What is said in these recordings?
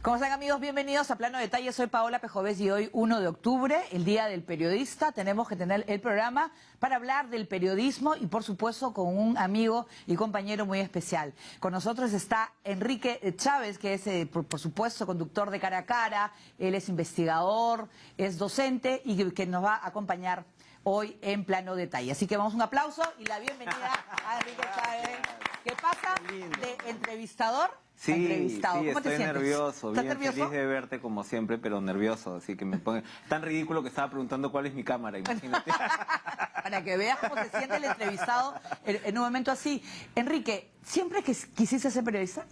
¿Cómo están, amigos? Bienvenidos a Plano Detalle. Soy Paola Pejovés y hoy, 1 de octubre, el Día del Periodista, tenemos que tener el programa para hablar del periodismo y, por supuesto, con un amigo y compañero muy especial. Con nosotros está Enrique Chávez, que es, por supuesto, conductor de Cara a Cara. Él es investigador, es docente y que nos va a acompañar hoy en Plano Detalle. Así que vamos un aplauso y la bienvenida a Enrique Chávez, que pasa de entrevistador sí, entrevistado. Sí, ¿Cómo te estoy sientes? nervioso, ¿Estás bien nervioso? feliz de verte como siempre, pero nervioso, así que me pone tan ridículo que estaba preguntando cuál es mi cámara, imagínate. Para que veas cómo se siente el entrevistado en un momento así. Enrique, ¿siempre quisiste ser periodista?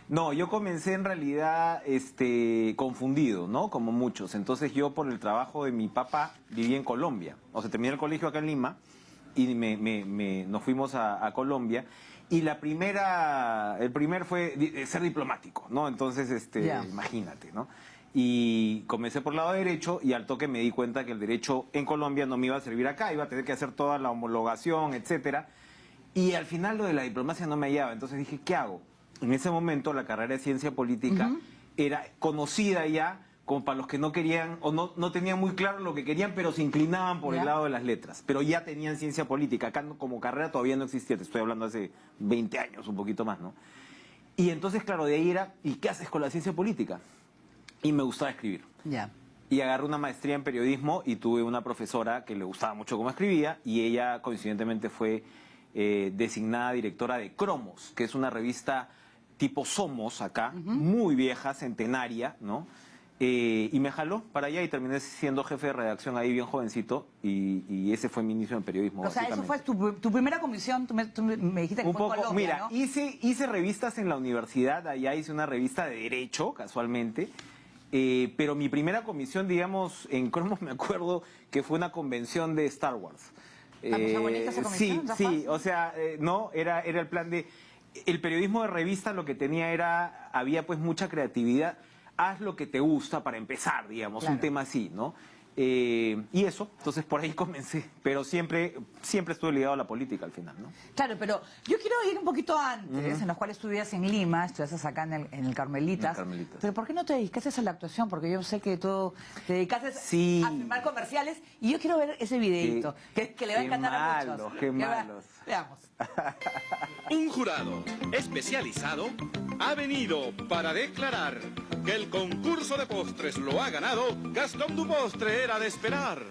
No, yo comencé en realidad confundido, ¿no? Como muchos. Entonces yo por el trabajo de mi papá viví en Colombia. O sea, terminé el colegio acá en Lima y nos fuimos a Colombia. Y el primer fue ser diplomático, ¿no? Entonces, imagínate, ¿no? Y comencé por el lado derecho y al toque me di cuenta que el derecho en Colombia no me iba a servir acá, iba a tener que hacer toda la homologación, etcétera. Y al final lo de la diplomacia no me hallaba, entonces dije, ¿qué hago? En ese momento la carrera de ciencia política era conocida ya como para los que no querían o no tenían muy claro lo que querían, pero se inclinaban por el lado de las letras. Pero ya tenían ciencia política. Acá como carrera todavía no existía, te estoy hablando hace 20 años, un poquito más, ¿no? Y entonces, claro, de ahí era, ¿y qué haces con la ciencia política? Y me gustaba escribir. Ya. Y agarré una maestría en periodismo y tuve una profesora que le gustaba mucho cómo escribía y ella coincidentemente fue designada directora de Cromos, que es una revista tipo Somos acá, muy vieja, centenaria, ¿no? Y me jaló para allá y terminé siendo jefe de redacción ahí bien jovencito y ese fue mi inicio en periodismo. O sea, eso fue tu primera comisión, tú me dijiste que un fue en poco, Colombia, mira, ¿no? hice revistas en la universidad, allá hice una revista de Derecho, casualmente, pero mi primera comisión, digamos, en Cromos me acuerdo que fue una convención de Star Wars. Está bonita esa comisión, Sí, o sea, no, era el plan de... El periodismo de revista lo que tenía había pues mucha creatividad. Haz lo que te gusta para empezar, digamos, Claro. un tema así, ¿no? Y eso, entonces por ahí comencé, pero siempre estuve ligado a la política al final, ¿no? Claro, pero yo quiero ir un poquito antes, en los cuales estudias en Lima, estudias acá en el Carmelitas. Pero ¿por qué no te dedicaste a la actuación? Porque yo sé que tú te dedicaste a filmar comerciales y yo quiero ver ese videito, que le va a encantar a muchos. Qué malos. Veamos. Un jurado especializado ha venido para declarar que el concurso de postres lo ha ganado Gastón Dupostre, era de esperar.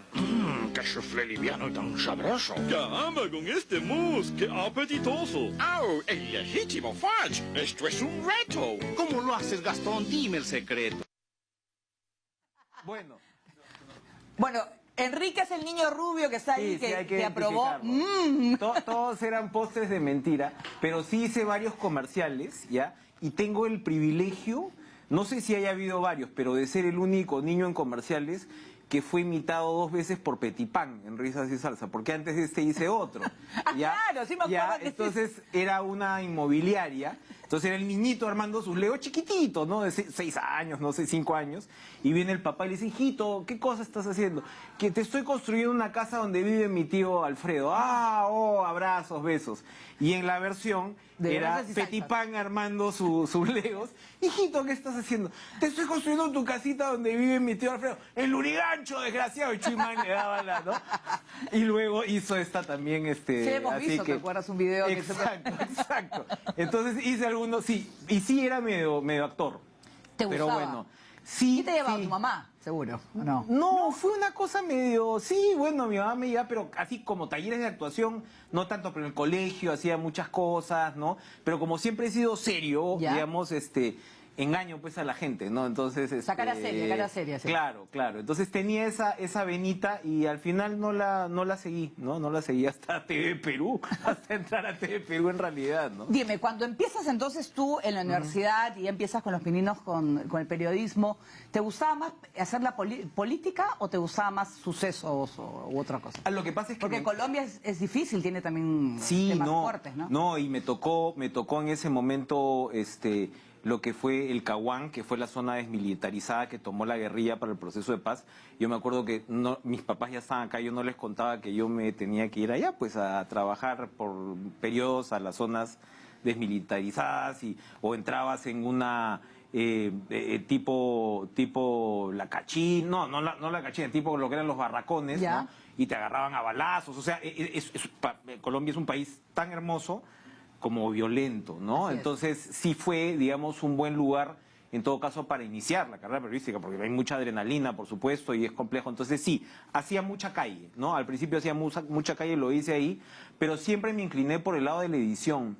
¡Qué soufflé liviano y tan sabroso! ¡Caramba, con este mousse! ¡Qué apetitoso! ¡Au! ¡El legítimo Fudge! ¡Esto es un reto! ¿Cómo lo haces, Gastón? Dime el secreto. Bueno, Enrique es el niño rubio que está ahí, Sí, hay que aprobó. Todos eran postres de mentira, pero sí hice varios comerciales, ¿ya? Y tengo el privilegio, no sé si haya habido varios, pero de ser el único niño en comerciales que fue imitado 2 veces por Petipán en Risas y Salsa, porque antes de este hice otro. ¿Ya? Claro, sí me acuerdo que entonces era una inmobiliaria, entonces era el niñito armando sus legos chiquititos, ¿no? De 6 años, no sé, 5 años, y viene el papá y le dice, hijito, ¿qué cosa estás haciendo? Que te estoy construyendo una casa donde vive mi tío Alfredo. Abrazos, besos. Y en la versión era Petipán armando sus legos. Hijito, ¿qué estás haciendo? Te estoy construyendo tu casita donde vive mi tío Alfredo. El Lurigancho, desgraciado. Y Chimán le daba ¿no? Y luego hizo esta también, Sí, hemos así visto, que... ¿te acuerdas un video? Exacto. Entonces hice algunos, sí. Y sí era medio actor. ¿Te gustaba? Pero bueno, sí. ¿Y te llevaba tu mamá? Seguro, ¿o no? No, fue una cosa medio... Sí, bueno, mi mamá me llevaba, pero así como talleres de actuación, no tanto, pero en el colegio hacía muchas cosas, ¿no? Pero como siempre he sido serio, digamos, engaño pues a la gente, ¿no? Entonces... cara seria, sí. Claro. Entonces tenía esa venita y al final no la seguí, ¿no? No la seguí hasta TV Perú, hasta entrar a TV Perú en realidad, ¿no? Dime, cuando empiezas entonces tú en la universidad y ya empiezas con los pininos con el periodismo, ¿te gustaba más hacer la política o te gustaba más sucesos u otra cosa? Lo que pasa es que... Porque Colombia es difícil, tiene también temas fuertes, ¿no? No, y me tocó en ese momento lo que fue el Caguán, que fue la zona desmilitarizada que tomó la guerrilla para el proceso de paz. Yo me acuerdo que mis papás ya estaban acá, yo no les contaba que yo me tenía que ir allá, pues a trabajar por periodos a las zonas desmilitarizadas o entrabas en tipo la cachina, no la cachina, tipo lo que eran los barracones, Ya. ¿no? Y te agarraban a balazos. O sea, Colombia es un país tan hermoso como violento, ¿no? Así es. Entonces sí fue, digamos, un buen lugar, en todo caso, para iniciar la carrera periodística, porque hay mucha adrenalina, por supuesto, y es complejo. Entonces sí, hacía mucha calle, ¿no? Al principio hacía mucha calle, lo hice ahí, pero siempre me incliné por el lado de la edición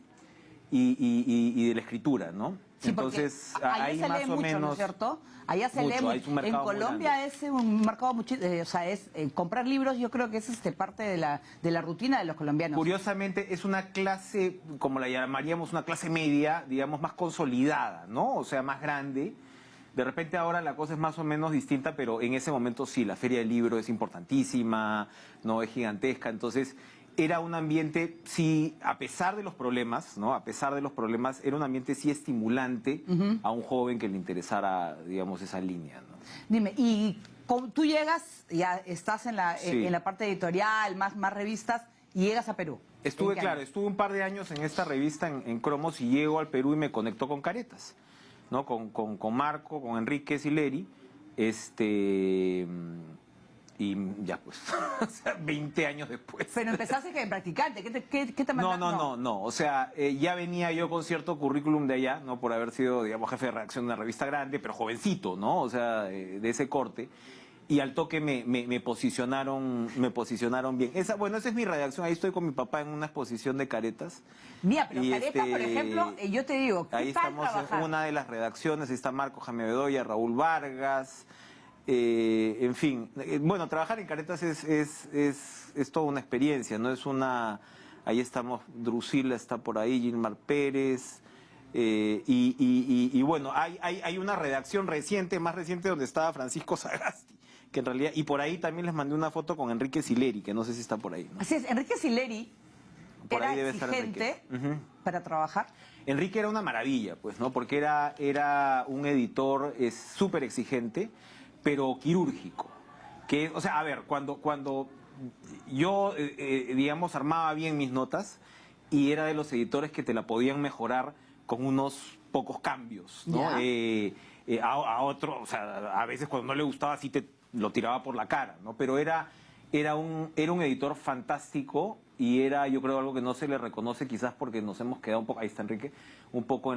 y de la escritura, ¿no? Sí, porque Entonces, allá ahí se más lee o mucho, ¿no menos... es cierto? Allá se mucho, lee hay un mucho. En mercado muy Colombia grande. es un mercado mucho, o sea, es comprar libros, yo creo que es parte de la rutina de los colombianos. Curiosamente, es una clase, como la llamaríamos, una clase media, digamos, más consolidada, ¿no? O sea, más grande. De repente ahora la cosa es más o menos distinta, pero en ese momento sí, la Feria del Libro es importantísima, ¿no? Es gigantesca. Entonces, era un ambiente, sí, a pesar de los problemas, ¿no? A pesar de los problemas, era un ambiente sí estimulante a un joven que le interesara, digamos, esa línea, ¿no? Dime, y tú llegas, ya estás en la Sí. parte editorial, más revistas, y llegas a Perú. Estuve, ¿En qué claro, año? estuve un par de años en esta revista en Cromos y llego al Perú y me conectó con Caretas, ¿no? Con Marco, con Enrique Sileri, y ya pues, o sea, 20 años después. Pero empezaste que practicante, ¿qué te mandaron? No, o sea, ya venía yo con cierto currículum de allá, ¿no? Por haber sido, digamos, jefe de redacción de una revista grande, pero jovencito, ¿no? O sea, de ese corte. Y al toque me posicionaron bien. Esa es mi redacción. Ahí estoy con mi papá en una exposición de Caretas. Mira, pero Y Caretas, por ejemplo, yo te digo, ¿qué ahí tal estamos trabajar? en una de las redacciones. Ahí está Marco Jaime Bedoya, Raúl Vargas. En fin, bueno, trabajar en Caretas es toda una experiencia, ¿no? Ahí estamos, Drusila está por ahí, Gilmar Pérez. Y bueno, hay una redacción más reciente, donde estaba Francisco Sagasti, que en realidad, y por ahí también les mandé una foto con Enrique Sileri, que no sé si está por ahí, ¿no? Así es, Enrique Sileri Por era ahí debe estar exigente Enrique. Ujú. para trabajar. Enrique era una maravilla, pues, ¿no? Porque era un editor súper exigente, pero quirúrgico. O sea, a ver, cuando yo, digamos, armaba bien mis notas, y era de los editores que te la podían mejorar con unos pocos cambios, ¿no? Ya. A otro, o sea, a veces cuando no le gustaba sí te lo tiraba por la cara, ¿no? Pero era un editor fantástico, y era, yo creo, algo que no se le reconoce, quizás porque nos hemos quedado un poco, ahí está Enrique, un poco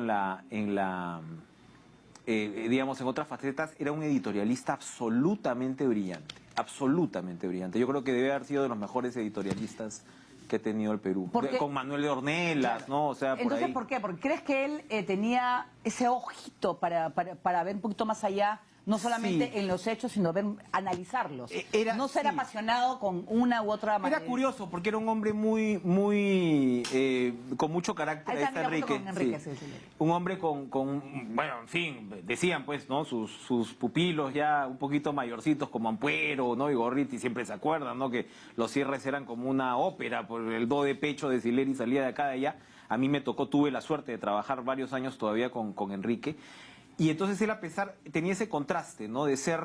digamos, en otras facetas. Era un editorialista absolutamente brillante, absolutamente brillante. Yo creo que debe haber sido de los mejores editorialistas que ha tenido el Perú. Porque- Con Manuel de Ornelas, Claro. ¿no? O sea, por Entonces, ahí. ¿por qué? Porque crees que él tenía ese ojito para ver un poquito más allá, no solamente Sí. en los hechos, sino analizarlos. No ser sí. apasionado con una u otra manera. Era curioso, porque era un hombre muy, con mucho carácter. Ahí Ahí está, está mira, Enrique. foto con Enrique, Sí. sí. Un hombre bueno, en fin, decían pues, ¿no? Sus pupilos ya un poquito mayorcitos, como Ampuero, ¿no? Y Gorriti, siempre se acuerdan, ¿no? Que los cierres eran como una ópera, por el do de pecho de Sileri salía de acá de allá. A mí me tocó, tuve la suerte de trabajar varios años todavía con Enrique. Y entonces él, a pesar, tenía ese contraste, ¿no? De ser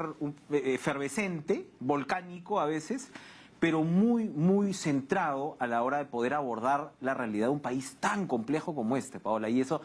efervescente, volcánico a veces, pero muy, muy centrado a la hora de poder abordar la realidad de un país tan complejo como este, Paola. Y eso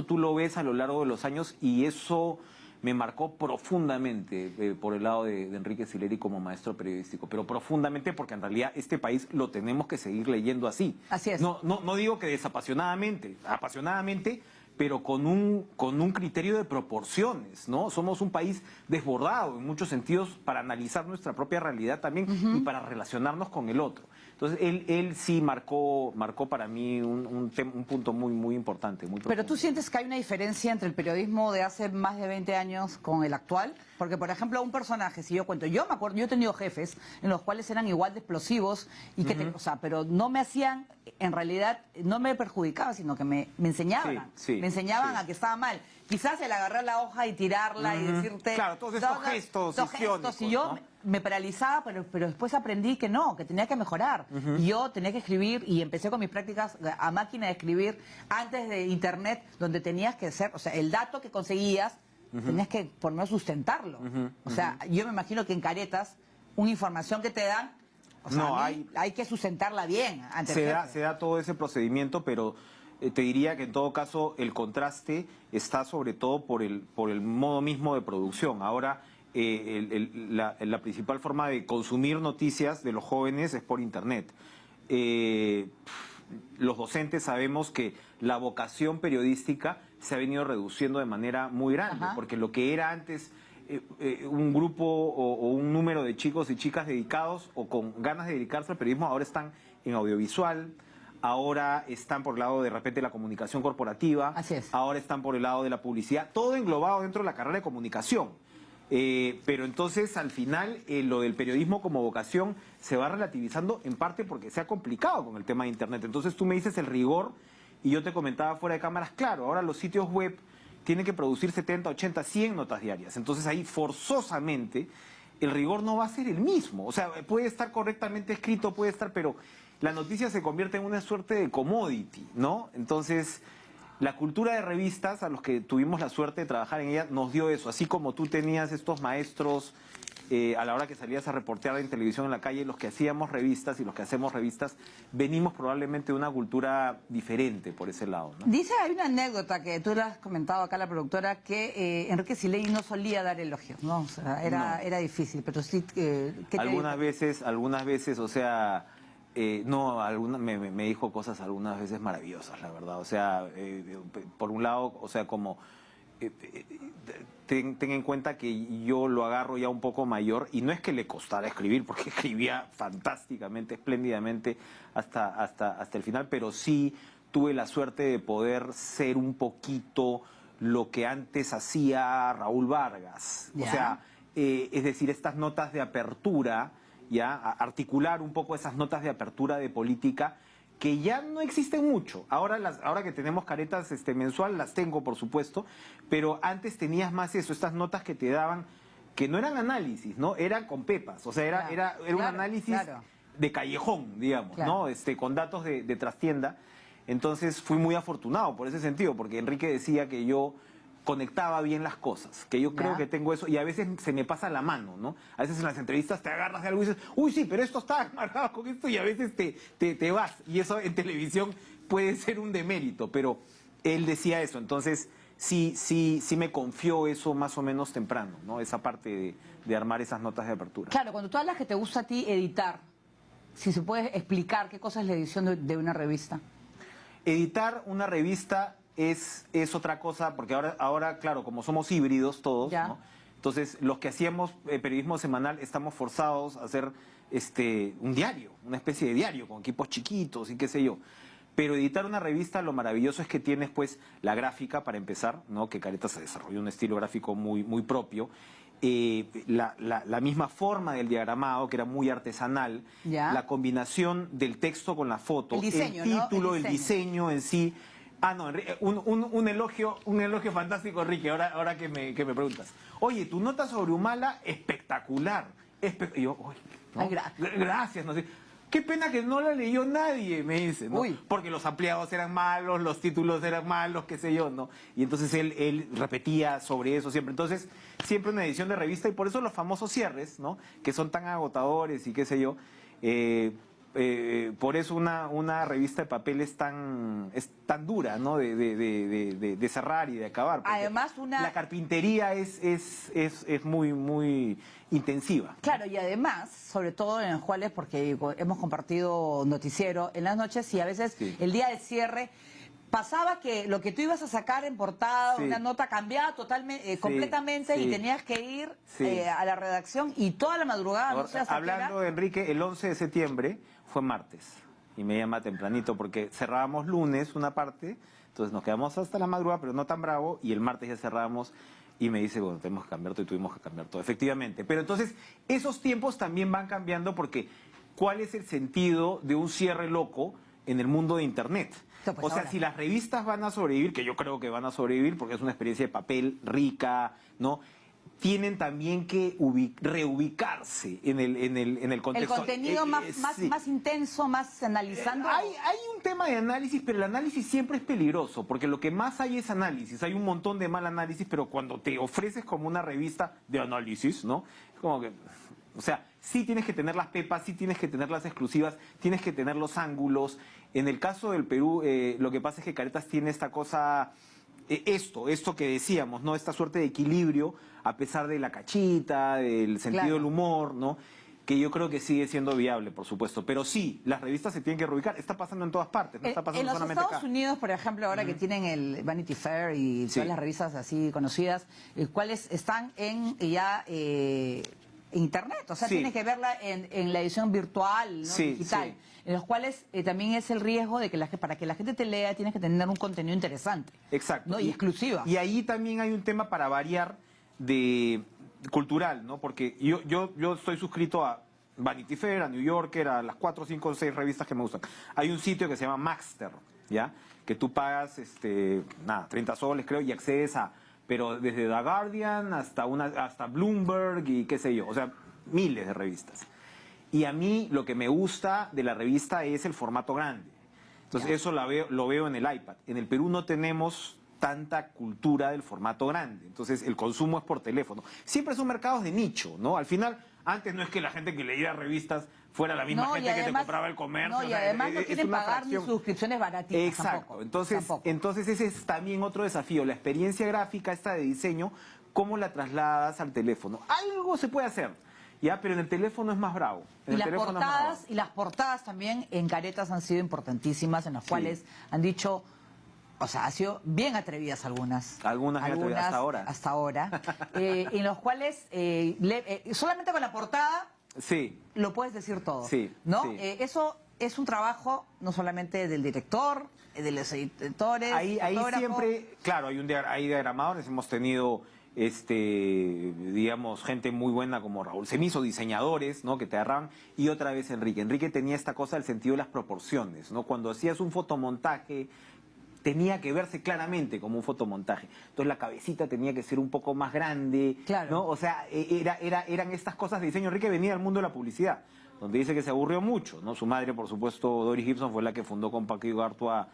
tú lo ves a lo largo de los años, y eso me marcó profundamente por el lado de Enrique Sileri como maestro periodístico, pero profundamente, porque en realidad este país lo tenemos que seguir leyendo así. Así es. No digo que desapasionadamente, apasionadamente, pero con un criterio de proporciones, ¿no? Somos un país desbordado en muchos sentidos para analizar nuestra propia realidad también, y para relacionarnos con el otro. Entonces, él sí marcó para mí un punto muy, muy importante. Muy Pero profundo. tú sientes que hay una diferencia entre el periodismo de hace más de 20 años con el actual, porque por ejemplo un personaje, si yo cuento, yo me acuerdo, yo he tenido jefes en los cuales eran igual de explosivos y que o sea, pero no me hacían, en realidad no me perjudicaban, sino que me enseñaban, Sí, me enseñaban sí. a que estaba mal. Quizás el agarrar la hoja y tirarla y decirte... Claro, todos estos gestos histriónicos, y yo ¿no? me paralizaba, pero después aprendí que no, que tenía que mejorar. Y yo tenía que escribir, y empecé con mis prácticas a máquina de escribir antes de internet, donde tenías que hacer, o sea, el dato que conseguías, tenías que por lo menos sustentarlo. O sea, yo me imagino que en Caretas, una información que te dan, o sea, No, hay que sustentarla bien ante el jefe. Se da todo ese procedimiento, pero te diría que en todo caso el contraste está sobre todo por el modo mismo de producción. Ahora, la principal forma de consumir noticias de los jóvenes es por Internet. Los docentes sabemos que la vocación periodística se ha venido reduciendo de manera muy grande, porque lo que era antes un grupo o un número de chicos y chicas dedicados o con ganas de dedicarse al periodismo, ahora están en audiovisual, ahora están por el lado de repente la comunicación corporativa, Así es. ahora están por el lado de la publicidad, todo englobado dentro de la carrera de comunicación. Pero entonces al final lo del periodismo como vocación se va relativizando en parte porque se ha complicado con el tema de Internet. Entonces tú me dices el rigor y yo te comentaba fuera de cámaras, claro, ahora los sitios web tienen que producir 70, 80, 100 notas diarias. Entonces ahí forzosamente el rigor no va a ser el mismo. O sea, puede estar correctamente escrito, puede estar, pero la noticia se convierte en una suerte de commodity, ¿no? Entonces, la cultura de revistas, a los que tuvimos la suerte de trabajar en ella, nos dio eso. Así como tú tenías estos maestros a la hora que salías a reportear en televisión en la calle, los que hacíamos revistas y los que hacemos revistas, venimos probablemente de una cultura diferente por ese lado, ¿no? Dice, hay una anécdota que tú le has comentado acá a la productora, que Enrique Silei no solía dar elogios, ¿no? O sea, era difícil, pero sí... ¿qué te algunas veces, o sea... me dijo cosas algunas veces maravillosas, la verdad. O sea, por un lado, o sea, como ten en cuenta que yo lo agarro ya un poco mayor y no es que le costara escribir, porque escribía fantásticamente, espléndidamente hasta el final, pero sí tuve la suerte de poder ser un poquito lo que antes hacía Raúl Vargas. ¿Ya? O sea, es decir, estas notas de apertura, ya articular un poco esas notas de apertura de política que ya no existen mucho. Ahora que tenemos caretas mensual, las tengo, por supuesto, pero antes tenías más eso, estas notas que te daban, que no eran análisis, ¿no? Eran con pepas, o sea, era un análisis de callejón, digamos, ¿no? Con datos de trastienda. Entonces fui muy afortunado por ese sentido, porque Enrique decía que yo conectaba bien las cosas, que yo creo que tengo eso, y a veces se me pasa la mano, ¿no? A veces en las entrevistas te agarras de algo y dices, uy, sí, pero esto está marcado con esto, y a veces te vas, y eso en televisión puede ser un demérito, pero él decía eso, entonces sí me confió eso más o menos temprano, ¿no? Esa parte de armar esas notas de apertura. Claro, cuando tú hablas que te gusta a ti editar, si se puede explicar qué cosa es la edición de una revista. Editar una revista es otra cosa, porque ahora, claro, como somos híbridos todos, ¿no? Entonces los que hacíamos periodismo semanal estamos forzados a hacer un diario, una especie de diario, con equipos chiquitos y qué sé yo. Pero editar una revista, lo maravilloso es que tienes pues la gráfica para empezar, ¿no? Que Careta se desarrolló un estilo gráfico muy, muy propio. La misma forma del diagramado, que era muy artesanal, la combinación del texto con la foto, el diseño, el título, ¿no? el diseño en sí. Ah, no, un elogio fantástico, Enrique, ahora que me preguntas. Oye, tu nota sobre Humala, espectacular. Y yo, ¿no? Ay, gracias, no sé. Qué pena que no la leyó nadie, me dice, ¿no? Uy. Porque los ampliados eran malos, los títulos eran malos, qué sé yo, ¿no? Y entonces él repetía sobre eso siempre. Entonces, siempre una edición de revista, y por eso los famosos cierres, ¿no? Que son tan agotadores y qué sé yo. Por eso una revista de papel es tan dura, ¿no? De cerrar y de acabar. Además, la carpintería es muy, muy intensiva. Claro, y además, sobre todo en los cuales, porque hemos compartido noticiero en las noches, y a veces el día de cierre pasaba que lo que tú ibas a sacar en portada, una nota cambiada totalmente, completamente, y tenías que ir a la redacción, y toda la madrugada, no sé hasta hablando de Enrique, el 11 de septiembre fue martes, y me llama tempranito, porque cerrábamos lunes una parte, entonces nos quedamos hasta la madrugada, pero no tan bravo, y el martes ya cerrábamos, y me dice, bueno, tenemos que cambiar todo, y tuvimos que cambiar todo, efectivamente. Pero entonces, esos tiempos también van cambiando, porque ¿cuál es el sentido de un cierre loco en el mundo de Internet? Pues o sea, si las revistas van a sobrevivir, que yo creo que van a sobrevivir, porque es una experiencia de papel rica, ¿no? Tienen también que reubicarse en el contexto. El contenido más intenso, más analizando. Hay un tema de análisis, pero el análisis siempre es peligroso, porque lo que más hay es análisis. Hay un montón de mal análisis, pero cuando te ofreces como una revista de análisis, ¿no? Es como que O sea, sí tienes que tener las pepas, sí tienes que tener las exclusivas, tienes que tener los ángulos. En el caso del Perú, lo que pasa es que Caretas tiene esta cosa, esto que decíamos, ¿no? Esta suerte de equilibrio, a pesar de la cachita, del sentido Claro. del humor, ¿no? Que yo creo que sigue siendo viable, por supuesto. Pero sí, las revistas se tienen que reubicar. Está pasando en todas partes, no está pasando En los solamente Estados acá. Unidos, por ejemplo, ahora que tienen el Vanity Fair y Sí. todas las revistas así conocidas, cuáles están en ya internet, o sea, Sí. tienes que verla en la edición virtual, ¿no? Sí, Digital, sí. en los cuales también es el riesgo de que para que la gente te lea tienes que tener un contenido interesante. Exacto. ¿no? Y exclusiva. Y ahí también hay un tema para variar de cultural, ¿no? Porque yo estoy suscrito a Vanity Fair, a New Yorker, a las 4, 5, 6 revistas que me gustan. Hay un sitio que se llama Maxter, ¿ya? Que tú pagas, 30 soles creo, y accedes a, pero desde The Guardian hasta Bloomberg y qué sé yo, o sea, miles de revistas. Y a mí lo que me gusta de la revista es el formato grande. Entonces eso lo veo en el iPad. En el Perú no tenemos tanta cultura del formato grande. Entonces el consumo es por teléfono. Siempre son mercados de nicho, ¿no? Al final, antes no es que la gente que leía revistas fuera la misma No, y gente que te además- compraba el comercio. No, y o sea, además no es quieren una pagar ni fracción. suscripciones baratitas. Exacto. Tampoco, Entonces, tampoco. entonces ese es también otro desafío. La experiencia gráfica, esta de diseño, ¿cómo la trasladas al teléfono? Algo se puede hacer, ¿ya? Pero en el teléfono es más bravo. En Y el las teléfono es más bravo. portadas, y las portadas también en Caretas han sido importantísimas, en las cuales han dicho, o sea, han sido bien atrevidas algunas. Algunas bien atrevidas, hasta ahora. Hasta ahora. En los cuales solamente con la portada Sí. lo puedes decir todo. Sí, ¿No? sí. Eso es un trabajo no solamente del director, de los editores, Ahí fotógrafo. siempre, claro, hay diagramadores, hemos tenido digamos, gente muy buena como Raúl Cemizo, diseñadores, ¿no? Que te agarraban, y otra vez Enrique. Enrique tenía esta cosa del sentido de las proporciones, ¿no? Cuando hacías un fotomontaje, tenía que verse claramente como un fotomontaje. Entonces la cabecita tenía que ser un poco más grande, Claro. ¿no? O sea, eran estas cosas de diseño. Enrique venía del mundo de la publicidad, donde dice que se aburrió mucho, ¿no? Su madre, por supuesto, Doris Gibson, fue la que fundó con Paco Igartua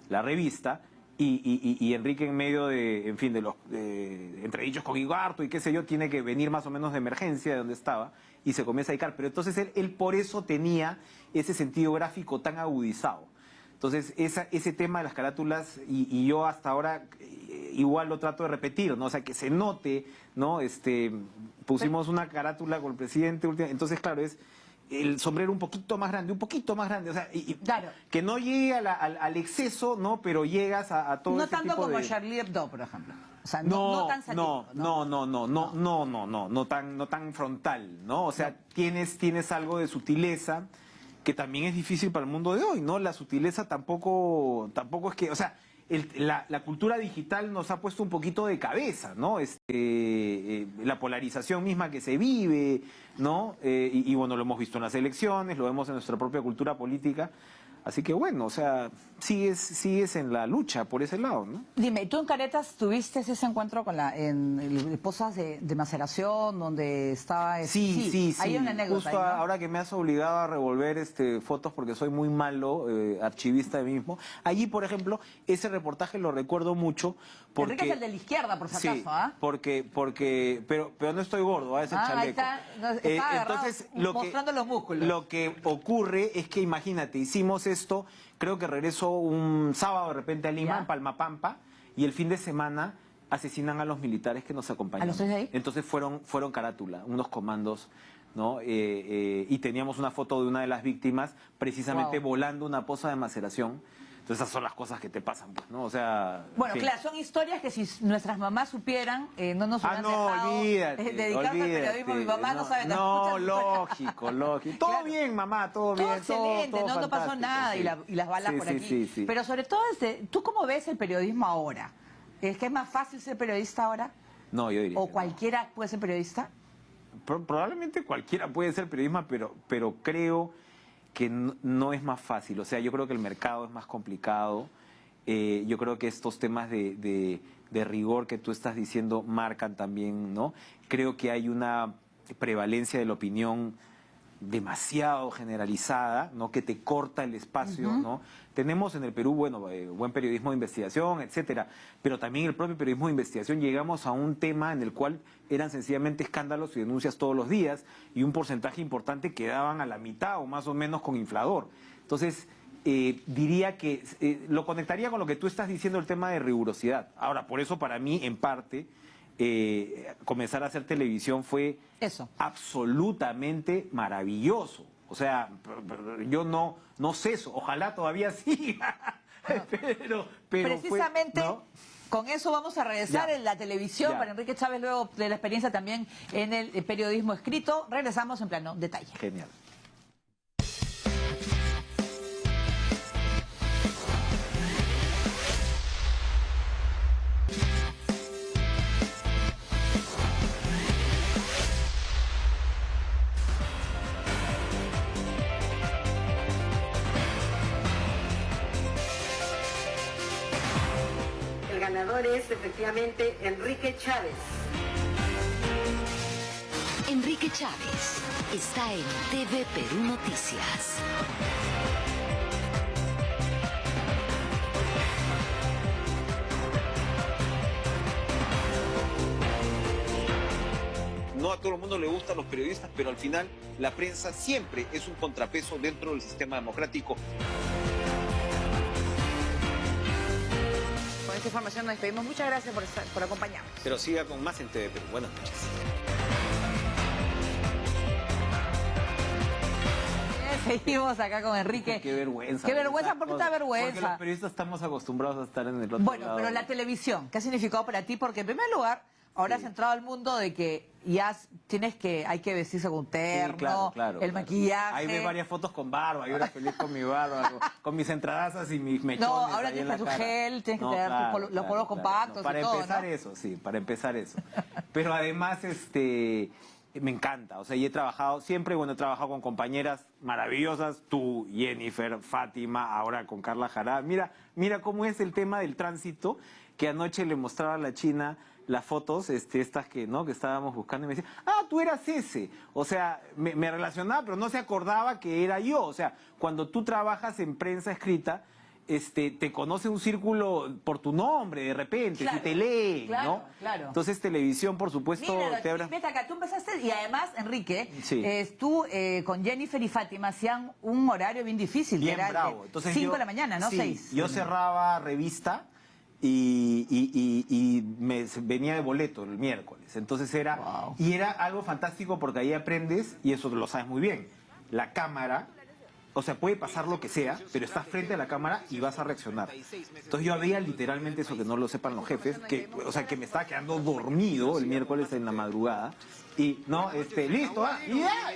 la revista. Y Enrique, en medio de, en fin, de los entredichos con Igartu y qué sé yo, tiene que venir más o menos de emergencia de donde estaba y se comienza a dedicar. Pero entonces él por eso tenía ese sentido gráfico tan agudizado. Entonces ese tema de las carátulas, y yo hasta ahora igual lo trato de repetir, ¿no? O sea, que se note, ¿no? Pusimos una carátula con el presidente, entonces claro, es el sombrero un poquito más grande, o sea, Claro. que no llegue al exceso, ¿no? Pero llegas a todo No ese tanto tipo como de... Charlie Hebdo, por ejemplo. O sea, no tan satírico, no tan frontal, ¿no? O sea, tienes algo de sutileza que también es difícil para el mundo de hoy, ¿no? La sutileza tampoco es que, o sea, la cultura digital nos ha puesto un poquito de cabeza, ¿no? La polarización misma que se vive, ¿no? Y bueno, lo hemos visto en las elecciones, lo vemos en nuestra propia cultura política. Así que bueno, o sea, sigues en la lucha por ese lado, ¿no? Dime, ¿tú en Caretas tuviste ese encuentro en Pozas de Maceración, donde estaba... Sí. Hay una anécdota Justo ahí, ¿no? ahora que me has obligado a revolver fotos porque soy muy malo, archivista de mí mismo. Allí, por ejemplo, ese reportaje lo recuerdo mucho porque... Enrique es el de la izquierda, por si Sí, acaso, ¿ah? pero no estoy gordo, ese chaleco. Ahí está, está agarrado, entonces, mostrando los músculos. Lo que ocurre es que, imagínate, hicimos esto, creo que regreso un sábado de repente a Lima, ¿Ya? en Palmapampa, y el fin de semana asesinan a los militares que nos acompañaban. ¿A los tres de ahí? Entonces fueron carátula, unos comandos, ¿no? Y teníamos una foto de una de las víctimas precisamente Wow. volando una poza de maceración. Entonces esas son las cosas que te pasan, pues, ¿no? O sea... Bueno, en fin. claro, son historias que si nuestras mamás supieran, no nos hubieran dejado olvídate, dedicarse al periodismo. Mi mamá no sabe nada. No, lógico. Todo Claro. bien, mamá, todo Todo bien. excelente, todo no pasó fantástico, nada, sí. y las balas Sí, por sí, aquí. sí. Pero sobre todo, ¿tú cómo ves el periodismo ahora? ¿Es que es más fácil ser periodista ahora? No, yo diría ¿O que no. cualquiera puede ser periodista? Probablemente cualquiera puede ser periodismo, pero creo que no es más fácil. O sea, yo creo que el mercado es más complicado. Yo creo que estos temas de rigor que tú estás diciendo marcan también, ¿no? Creo que hay una prevalencia de la opinión demasiado generalizada, ¿no? Que te corta el espacio, ¿no? Tenemos en el Perú, bueno, buen periodismo de investigación, etcétera, pero también el propio periodismo de investigación llegamos a un tema en el cual eran sencillamente escándalos y denuncias todos los días y un porcentaje importante quedaban a la mitad o más o menos con inflador. Entonces, diría que lo conectaría con lo que tú estás diciendo, el tema de rigurosidad. Ahora, por eso para mí, en parte, comenzar a hacer televisión fue absolutamente maravilloso. O sea, yo no ceso, ojalá todavía siga, pero precisamente fue, ¿no? Con eso vamos a regresar en la televisión para Enrique Chávez, luego de la experiencia también en el periodismo escrito. Regresamos en Plano Detalle. Genial. El ganador es efectivamente Enrique Chávez. Enrique Chávez está en TV Perú Noticias. No a todo el mundo le gustan los periodistas, pero al final la prensa siempre es un contrapeso dentro del sistema democrático. Con esta información nos despedimos. Muchas gracias por acompañarnos. Pero siga con más en TV Perú. Buenas noches. Seguimos acá con Enrique. Qué vergüenza. Qué vergüenza, ¿por qué te da vergüenza? Porque los periodistas estamos acostumbrados a estar en el otro Bueno, lado. pero la televisión, ¿qué ha significado para ti? Porque en primer lugar, ahora has entrado al mundo de que ya hay que vestirse con un terno, el maquillaje. Ahí ves varias fotos con barba, yo era feliz con mi barba, con mis entradazas y mis mechones. No, ahora ahí en tienes la tu cara. gel, tienes que tener los polos compactos para y todo, empezar ¿no? eso, sí, para empezar eso. Pero además, me encanta, o sea, y he trabajado siempre, bueno, he trabajado con compañeras maravillosas, tú, Jennifer, Fátima, ahora con Carla Jará. Mira cómo es el tema del tránsito, que anoche le mostraba a la China las fotos, estas que estábamos buscando, y me decía, tú eras ese. O sea, me relacionaba, pero no se acordaba que era yo. O sea, cuando tú trabajas en prensa escrita, te conoce un círculo por tu nombre de repente, Claro, si te lee, claro, ¿no? claro. Entonces televisión, por supuesto, Mira, te abre... vete acá, tú empezaste, y además, Enrique, Sí. tú con Jennifer y Fátima hacían un horario bien difícil, Bien que era bravo. de Entonces 5 yo- de la mañana, ¿no? sí, 6. Yo cerraba revista y me venía de boleto el miércoles. Entonces era algo fantástico porque ahí aprendes, y eso lo sabes muy bien, la cámara, o sea, puede pasar lo que sea, pero estás frente a la cámara y vas a reaccionar. Entonces yo había literalmente, eso que no lo sepan los jefes, que me estaba quedando dormido el miércoles en la madrugada, y listo,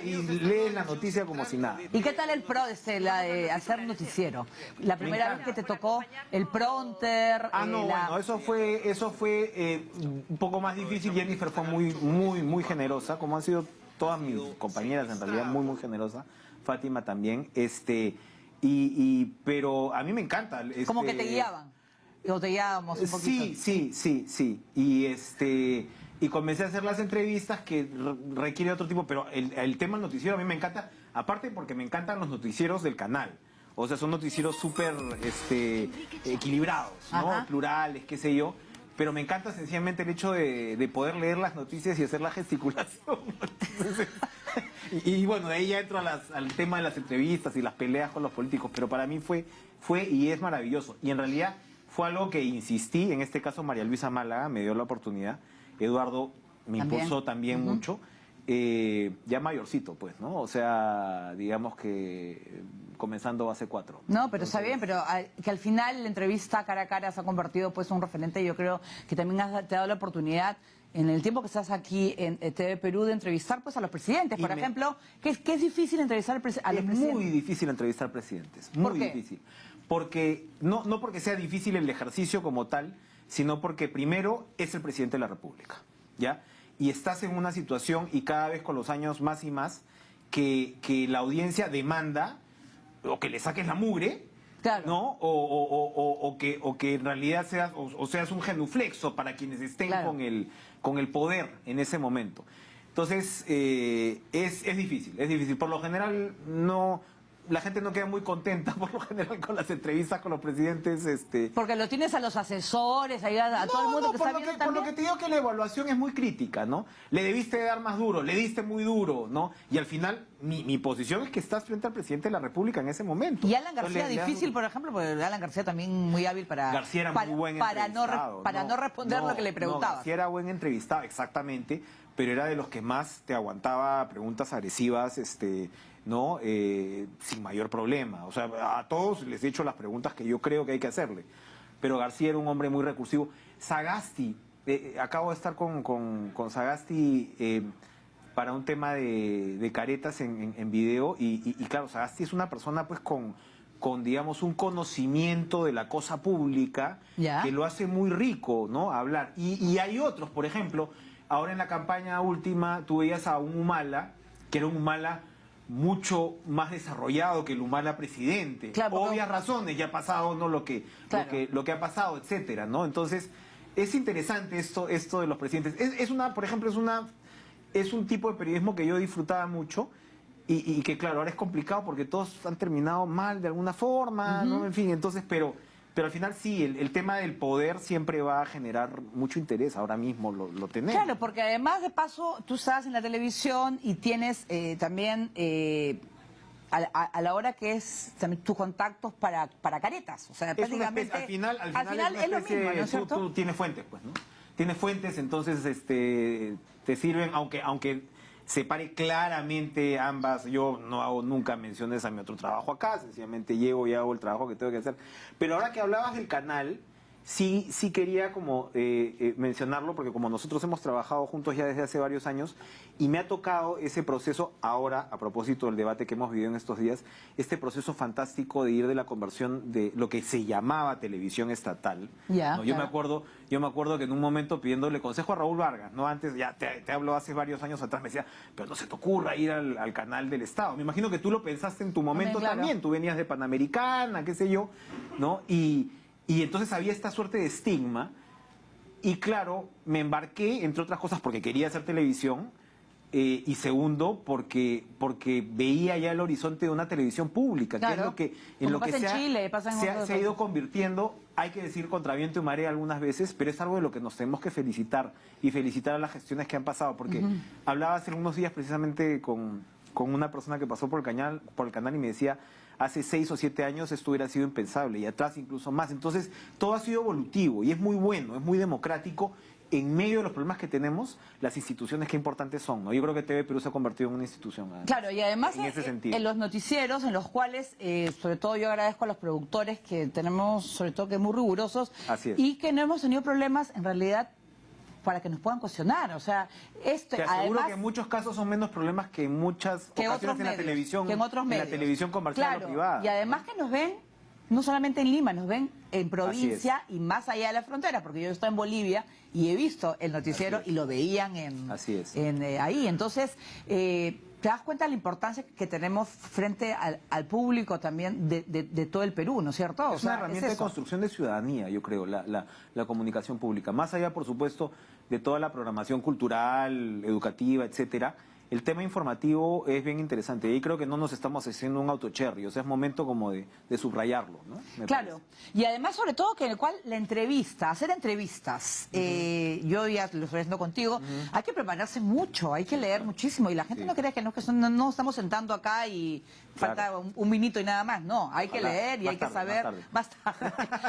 y lees la noticia como si nada. ¿Y qué tal el pro la de hacer noticiero? La primera vez que te tocó el prompter. Bueno, eso fue un poco más difícil. Jennifer fue muy generosa, como han sido todas mis compañeras, en realidad, muy generosa. Fátima también, pero a mí me encanta. Como que te guiaban, o te guiábamos un poquito. Sí, y comencé a hacer las entrevistas que requiere otro tipo, pero el tema del noticiero a mí me encanta, aparte porque me encantan los noticieros del canal. O sea, son noticieros súper equilibrados, ¿no? Ajá. Plurales, qué sé yo. Pero me encanta sencillamente el hecho de poder leer las noticias y hacer la gesticulación. Entonces, y bueno, de ahí ya entro al tema de las entrevistas y las peleas con los políticos. Pero para mí fue y es maravilloso. Y en realidad fue algo que insistí, en este caso María Luisa Málaga me dio la oportunidad. Eduardo me impulsó también mucho. Ya mayorcito, pues, ¿no? O sea, digamos que comenzando base 4. No, pero está bien, pero que al final la entrevista cara a cara se ha convertido pues en un referente. Yo creo que también te ha dado la oportunidad en el tiempo que estás aquí en TV Perú de entrevistar pues a los presidentes, por ejemplo, que es difícil entrevistar a los presidentes. Es muy difícil entrevistar presidentes, muy difícil. Porque no porque sea difícil el ejercicio como tal, sino porque primero es el presidente de la República, ¿ya? Y estás en una situación, y cada vez con los años más y más, que la audiencia demanda o que le saques la mugre, claro, ¿no? O que en realidad seas un genuflexo para quienes estén claro, con el poder en ese momento. Entonces, es difícil. Por lo general, no... La gente no queda muy contenta, por lo general, con las entrevistas con los presidentes. Porque lo tienes a los asesores, ahí a todo el mundo que está viendo por también. lo que te digo que la evaluación es muy crítica, ¿no? Le debiste dar más duro, le diste muy duro, ¿no? Y al final, mi posición es que estás frente al presidente de la República en ese momento. Y Alan García, Entonces, difícil, por ejemplo, porque Alan García también muy hábil para... García era muy buen para entrevistado. no responder lo que le preguntaba. García era buen entrevistado, exactamente, pero era de los que más te aguantaba preguntas agresivas, ¿no? Sin mayor problema. O sea, a todos les he hecho las preguntas que yo creo que hay que hacerle. Pero García era un hombre muy recursivo. Sagasti, acabo de estar con Sagasti para un tema de caretas en video y claro, Sagasti es una persona pues con digamos, un conocimiento de la cosa pública que lo hace muy rico, ¿no? Hablar. Y hay otros, por ejemplo, ahora en la campaña última tú veías a un Humala, que era un Humala mucho más desarrollado que el Humala presidente. Claro, obvias razones, ya ha pasado, ¿no? Lo que ha pasado, etcétera, ¿no? Entonces, es interesante esto de los presidentes. Por ejemplo, es un tipo de periodismo que yo disfrutaba mucho y que, claro, ahora es complicado porque todos han terminado mal de alguna forma, ¿no? En fin, entonces, pero al final sí, el tema del poder siempre va a generar mucho interés, ahora mismo lo tenemos. Claro, porque además de paso tú estás en la televisión y tienes también a la hora que es también tus contactos para caretas, o sea, prácticamente... Al final es lo mismo, ¿no es cierto? Tú tienes fuentes, pues, ¿no? Tienes fuentes, entonces te sirven, aunque separe claramente ambas. Yo no hago nunca menciones a mi otro trabajo acá, sencillamente llego y hago el trabajo que tengo que hacer. Pero ahora que hablabas del canal, sí quería como mencionarlo, porque como nosotros hemos trabajado juntos ya desde hace varios años, y me ha tocado ese proceso ahora, a propósito del debate que hemos vivido en estos días, este proceso fantástico de ir de la conversión de lo que se llamaba televisión estatal. ¿No? Yo me acuerdo que en un momento pidiéndole consejo a Raúl Vargas, ¿no? Antes, ya te hablo hace varios años atrás, me decía, pero no se te ocurra ir al canal del Estado. Me imagino que tú lo pensaste en tu momento también, tú venías de Panamericana, qué sé yo, ¿no? Y entonces había esta suerte de estigma y claro, me embarqué, entre otras cosas, porque quería hacer televisión y segundo, porque veía ya el horizonte de una televisión pública, que es lo que, en lo que se ha ido convirtiendo, hay que decir contra viento y marea algunas veces, pero es algo de lo que nos tenemos que felicitar y felicitar a las gestiones que han pasado, porque hablaba hace unos días precisamente con una persona que pasó por el canal y me decía, hace 6 o 7 años esto hubiera sido impensable y atrás incluso más. Entonces, todo ha sido evolutivo y es muy bueno, es muy democrático. En medio de los problemas que tenemos, las instituciones qué importantes son, ¿no? Yo creo que TV Perú se ha convertido en una institución. Claro, y además en ese sentido. En los noticieros, en los cuales, sobre todo yo agradezco a los productores que tenemos, sobre todo que muy rigurosos, y que no hemos tenido problemas en realidad para que nos puedan cuestionar, o sea, te aseguro que en muchos casos son menos problemas que en muchas ocasiones en la televisión, que en otros medios, en la televisión comercial o privada. Y además que nos ven, no solamente en Lima, nos ven en provincia y más allá de la frontera, porque yo estoy en Bolivia y he visto el noticiero y lo veían ahí, entonces te das cuenta de la importancia que tenemos frente al público también de todo el Perú, ¿no es cierto? Es una herramienta de construcción de ciudadanía, yo creo, la comunicación pública. Más allá, por supuesto, de toda la programación cultural, educativa, etcétera, el tema informativo es bien interesante. Y ahí creo que no nos estamos haciendo un autocherry, o sea, es momento como de subrayarlo, ¿no? Claro, y además sobre todo que en el cual la entrevista, hacer entrevistas, yo ya lo estoy haciendo contigo, hay que prepararse mucho, hay que leer muchísimo, y la gente no cree que no estamos sentando acá y falta un minuto y nada más, no, hay que leer y hay que saber,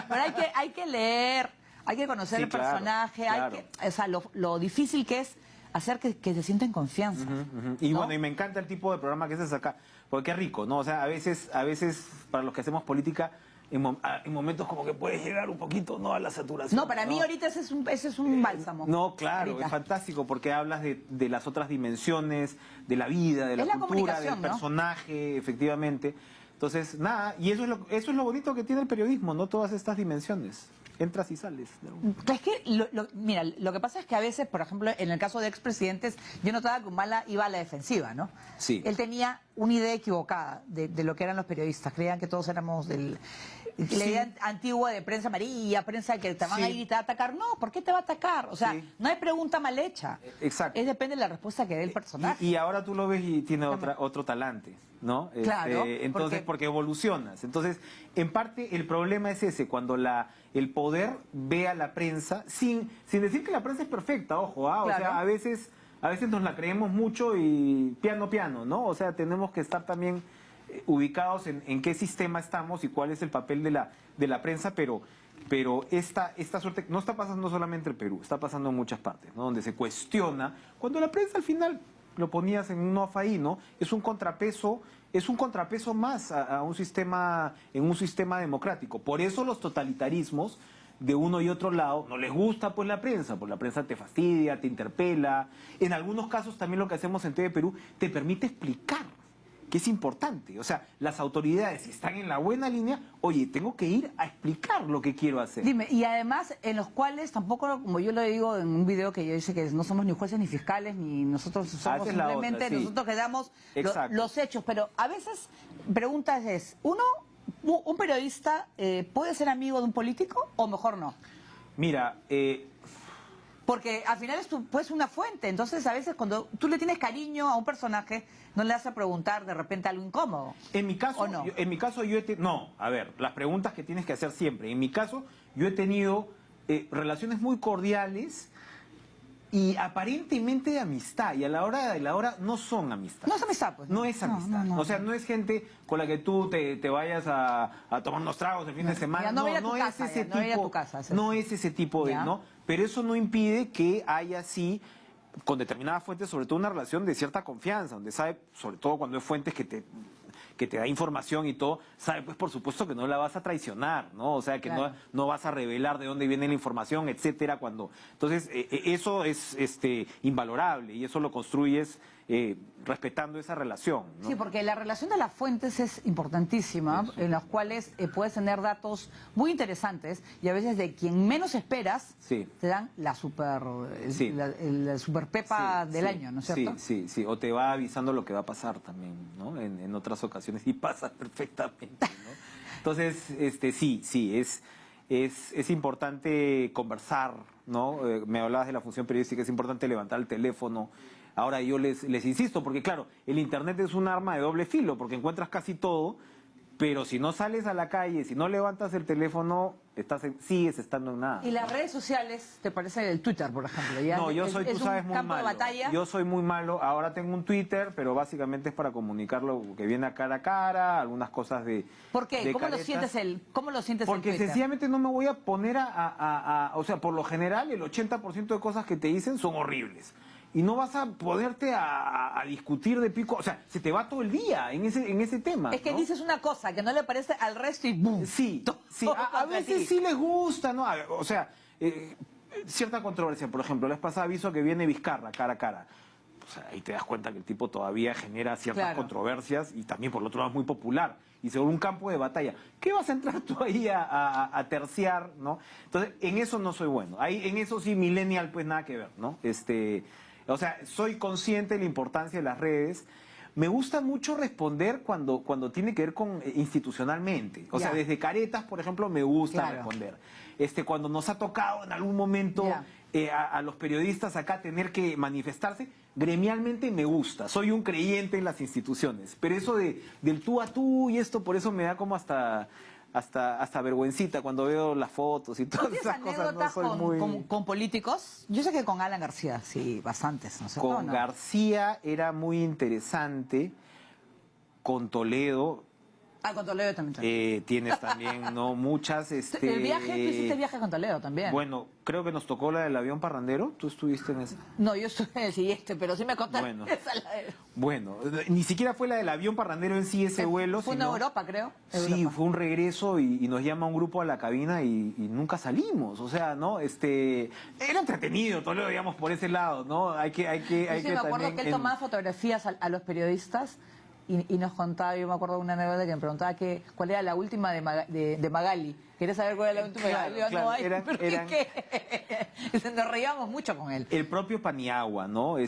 pero hay que leer, hay que conocer el personaje, o sea, lo difícil que es hacer que se sienta en confianza. Y ¿no? bueno, y me encanta el tipo de programa que haces acá, porque qué rico, ¿no? O sea, a veces para los que hacemos política, en momentos como que puedes llegar un poquito, ¿no?, a la saturación. No, para mí ahorita ese es un bálsamo. No, claro, ahorita. es fantástico porque hablas de las otras dimensiones, de la vida, de la cultura, del personaje, efectivamente. Entonces, nada, y eso es lo bonito que tiene el periodismo, ¿no? Todas estas dimensiones. entras y sales. Es que, mira, lo que pasa es que a veces, por ejemplo, en el caso de expresidentes, yo notaba que Humala iba a la defensiva, ¿no? Sí. Él tenía una idea equivocada de lo que eran los periodistas. Creían que todos éramos la idea antigua de prensa amarilla, prensa que te van a ir y te va a atacar. No, ¿por qué te va a atacar? O sea, no hay pregunta mal hecha. Exacto. Es depende de la respuesta que dé el personaje. Y ahora tú lo ves y tiene otro talante, ¿no? Claro. Entonces, porque evolucionas. Entonces, en parte, el problema es ese, cuando el poder ve a la prensa, sin decir que la prensa es perfecta, ojo, ¿ah? Claro. O sea, a veces nos la creemos mucho y piano, ¿no? O sea, tenemos que estar también ubicados en qué sistema estamos y cuál es el papel de la prensa, pero esta suerte no está pasando solamente en Perú, está pasando en muchas partes, ¿no? Donde se cuestiona, cuando la prensa al final lo ponías en un off ahí, ¿no? Es un contrapeso más a un sistema, en un sistema democrático. Por eso los totalitarismos de uno y otro lado no les gusta pues la prensa, porque la prensa te fastidia, te interpela. En algunos casos también lo que hacemos en TV Perú te permite explicar, que es importante. O sea, las autoridades, si están en la buena línea, oye, tengo que ir a explicar lo que quiero hacer. Dime, y además en los cuales tampoco, como yo lo digo en un video que yo dice que no somos ni jueces ni fiscales, ni nosotros somos simplemente, nosotros que damos los hechos, pero a veces preguntas es, ¿un periodista puede ser amigo de un político o mejor no? Mira, porque al final es pues una fuente, entonces a veces cuando tú le tienes cariño a un personaje, no le vas a preguntar de repente algo incómodo. En mi caso, ¿o no? No, a ver, las preguntas que tienes que hacer siempre. En mi caso, yo he tenido relaciones muy cordiales y aparentemente de amistad, y a la hora de la hora no son amistad. No es amistad, pues. No es amistad. No. O sea, no es gente con la que tú te vayas a tomar unos tragos el fin de semana. Ya no voy a tu casa, es ese no voy a tipo, tu casa, es no eso. es ese tipo de, Ya. ¿no? Pero eso no impide que haya sí, con determinadas fuentes, sobre todo una relación de cierta confianza, donde sabe, sobre todo cuando hay fuentes que te da información y todo, sabe pues por supuesto que no la vas a traicionar, ¿no? O sea, que Claro. no vas a revelar de dónde viene la información, etcétera, entonces eso es invalorable y eso lo construyes respetando esa relación, ¿no? Sí, porque la relación de las fuentes es importantísima, en las cuales puedes tener datos muy interesantes y a veces de quien menos esperas Sí. te dan la super, Sí. la super pepa del año, ¿no es cierto? Sí, o te va avisando lo que va a pasar también, ¿no? En otras ocasiones y pasa perfectamente, ¿no? Entonces, sí, es importante conversar, ¿no? Me hablabas de la función periodística, es importante levantar el teléfono. Ahora yo les insisto, porque claro, el Internet es un arma de doble filo, porque encuentras casi todo, pero si no sales a la calle, si no levantas el teléfono, sigues estando en nada. ¿Y las redes sociales, te parece el Twitter, por ejemplo? ¿Ya? No, yo soy, ¿Es tú sabes, un muy campo malo. de batalla? Yo soy muy malo. Ahora tengo un Twitter, pero básicamente es para comunicar lo que viene a cara, algunas cosas de. ¿Por qué? de ¿Cómo lo caretas. sientes Porque el Twitter? sencillamente no me voy a poner o sea, por lo general, el 80% de cosas que te dicen son horribles. Y no vas a ponerte a discutir de pico, o sea, se te va todo el día en ese tema. Es que ¿no? dices una cosa que no le parece al resto y ¡boom! Sí, sí. A Contra veces ti. sí les gusta, ¿no? O sea, cierta controversia, por ejemplo, la vez pasada aviso que viene Vizcarra cara a cara. O sea, ahí te das cuenta que el tipo todavía genera ciertas Claro. controversias y también por el otro lado es muy popular y sobre un campo de batalla. ¿Qué vas a entrar tú ahí a terciar, no? Entonces, en eso no soy bueno. Ahí, en eso sí, millennial, pues nada que ver, ¿no? O sea, soy consciente de la importancia de las redes. Me gusta mucho responder cuando tiene que ver con institucionalmente. O sea, Ya. desde caretas, por ejemplo, me gusta Claro. responder. Cuando nos ha tocado en algún momento a los periodistas acá tener que manifestarse, gremialmente me gusta. Soy un creyente en las instituciones. Pero eso del tú a tú y esto, por eso me da como hasta vergüencita cuando veo las fotos y todas ¿Tienes esas cosas. No anécdotas soy muy... con políticos? Yo sé que con Alan García, sí, bastantes, ¿no sé? Con ¿no? García era muy interesante. Con Toledo Ah, con Toledo también. tienes también, ¿no? Muchas. El viaje, tú hiciste viaje con Toledo también. Bueno, creo que nos tocó la del avión parrandero. ¿Tú estuviste en esa? No, yo estuve en el siguiente, pero sí me contaron Bueno. esa la de- Bueno, ni siquiera fue la del avión parrandero en sí ese vuelo. Fue en sino- Europa, creo. Sí, Europa. fue un regreso y nos llama un grupo a la cabina y nunca salimos. O sea, ¿no? Era entretenido, Toledo, digamos, por ese lado, ¿no? Hay Yo sí que me acuerdo también que él tomaba fotografías a los periodistas y nos contaba, yo me acuerdo de una anécdota que me preguntaba cuál era la última de Magali. ¿Querés saber cuál era la última de Magali? Yo, Claro, no hay, eran- pero eran- ¿qué? Nos reíamos mucho con él. El propio Paniagua, ¿no?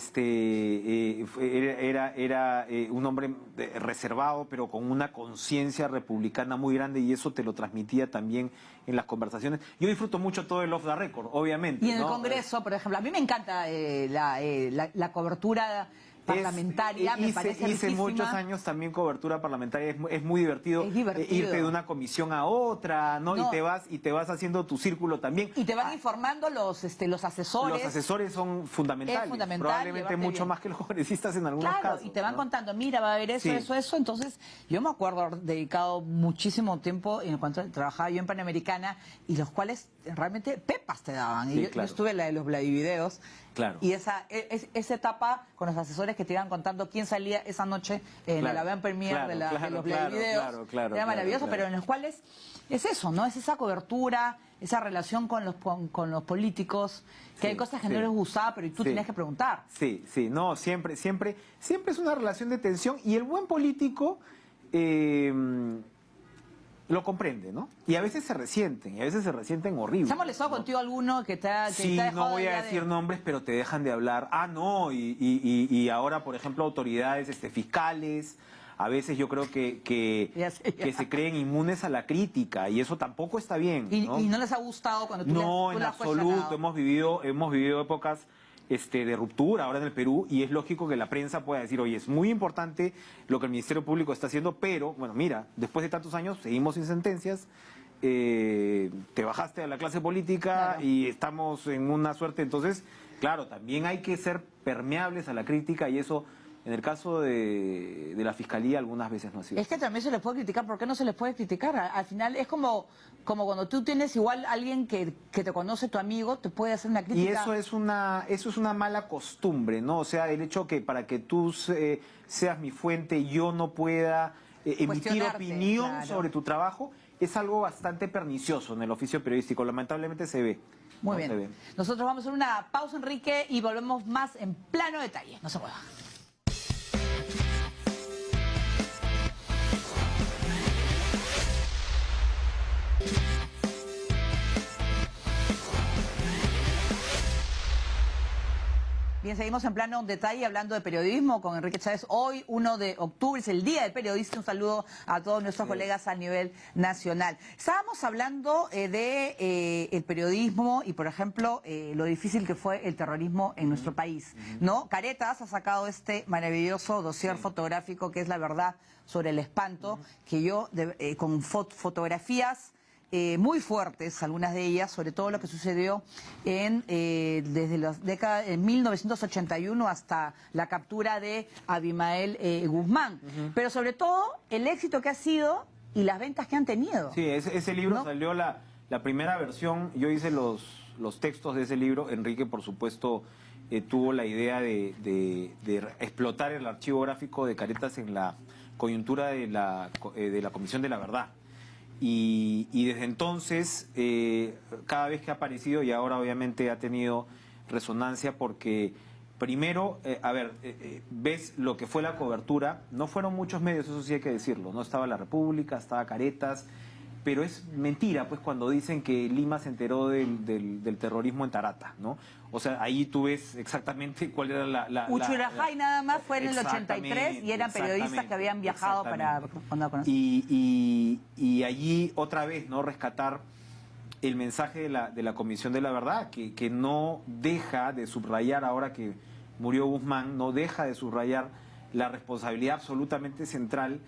Era un hombre reservado, pero con una conciencia republicana muy grande, y eso te lo transmitía también en las conversaciones. Yo disfruto mucho todo el off the record, obviamente. Y en el ¿no? Congreso, por ejemplo, a mí me encanta la cobertura parlamentaria, me parece hice riquísima. muchos años también cobertura parlamentaria, es muy divertido, Es divertido. irte de una comisión a otra, ¿no? No. Y te vas haciendo tu círculo también. Y te van informando los asesores. Los asesores son fundamentales, Es fundamental probablemente llevarte mucho bien. más que los congresistas en algunos Claro, casos. y te van ¿no? contando, mira, va a haber eso, Sí. eso. Entonces, yo me acuerdo haber dedicado muchísimo tiempo en cuanto trabajaba yo en Panamericana, y los cuales realmente pepas te daban. Sí, Y yo claro. estuve en la de los Vladivideos. Claro. Y esa etapa con los asesores que te iban contando quién salía esa noche en Claro, la van premier claro, de claro, los claro, Vladivideos. claro, Era maravilloso, claro. pero en los cuales es eso, ¿no? Es esa cobertura, esa relación con los políticos, que hay Sí, cosas que sí. no les gustaba, pero tú Sí. tenías que preguntar. Sí, no, siempre es una relación de tensión, y el buen político lo comprende, ¿no? Y a veces se resienten, horrible. ¿Se ha molestado ¿no? contigo alguno que te ha Sí, dejado no voy ya a decir nombres, pero te dejan de hablar. Ah, no, y ahora, por ejemplo, autoridades fiscales, a veces yo creo que Ya sé, ya. se creen inmunes a la crítica, y eso tampoco está bien. Y no les ha gustado cuando tú No, tú en le has absoluto. cuestionado. Hemos vivido épocas de ruptura ahora en el Perú, y es lógico que la prensa pueda decir, oye, es muy importante lo que el Ministerio Público está haciendo, pero, bueno, mira, después de tantos años seguimos sin sentencias, te bajaste a la clase política, Claro. y estamos en una suerte. Entonces, claro, también hay que ser permeables a la crítica, y eso, en el caso de la Fiscalía, algunas veces no ha sido. Es que también se les puede criticar. ¿Por qué no se les puede criticar? Al final es como cuando tú tienes igual alguien que te conoce, tu amigo, te puede hacer una Y crítica. eso es una mala costumbre, ¿no? O sea, el hecho que para que tú seas mi fuente, yo no pueda emitir Cuestionarte, opinión claro. sobre tu trabajo, es algo bastante pernicioso en el oficio periodístico. Lamentablemente se ve. Muy ¿no? Se ve. bien. Nosotros vamos a hacer una pausa, Enrique, y volvemos más en Plano Detalle. No se muevan. Bien, seguimos en Plano Detalle hablando de periodismo con Enrique Chávez. Hoy, 1 de octubre, es el Día del Periodista. Un saludo a todos nuestros colegas a nivel nacional. Estábamos hablando de el periodismo y, por ejemplo, lo difícil que fue el terrorismo en nuestro país, ¿no? Caretas ha sacado este maravilloso dossier fotográfico que es La Verdad sobre el Espanto, que yo, con fotografías muy fuertes, algunas de ellas, sobre todo lo que sucedió desde la década de 1981 hasta la captura de Abimael Guzmán. Pero sobre todo el éxito que ha sido y las ventas que han tenido. Sí, ese libro ¿No? salió la primera versión. Yo hice los textos de ese libro. Enrique, por supuesto, tuvo la idea de explotar el archivo gráfico de Caretas en la coyuntura de la Comisión de la Verdad. Y desde entonces, cada vez que ha aparecido, y ahora obviamente ha tenido resonancia, porque primero, ves lo que fue la cobertura. No fueron muchos medios, eso sí hay que decirlo, no estaba La República, estaba Caretas, pero es mentira pues cuando dicen que Lima se enteró del terrorismo en Tarata, ¿no? O sea, ahí tú ves exactamente cuál era la Uchurajay nada más fue en el 83 y eran periodistas que habían viajado para... Y allí otra vez, ¿no? Rescatar el mensaje de la Comisión de la Verdad, que no deja de subrayar, ahora que murió Guzmán, no deja de subrayar la responsabilidad absolutamente central.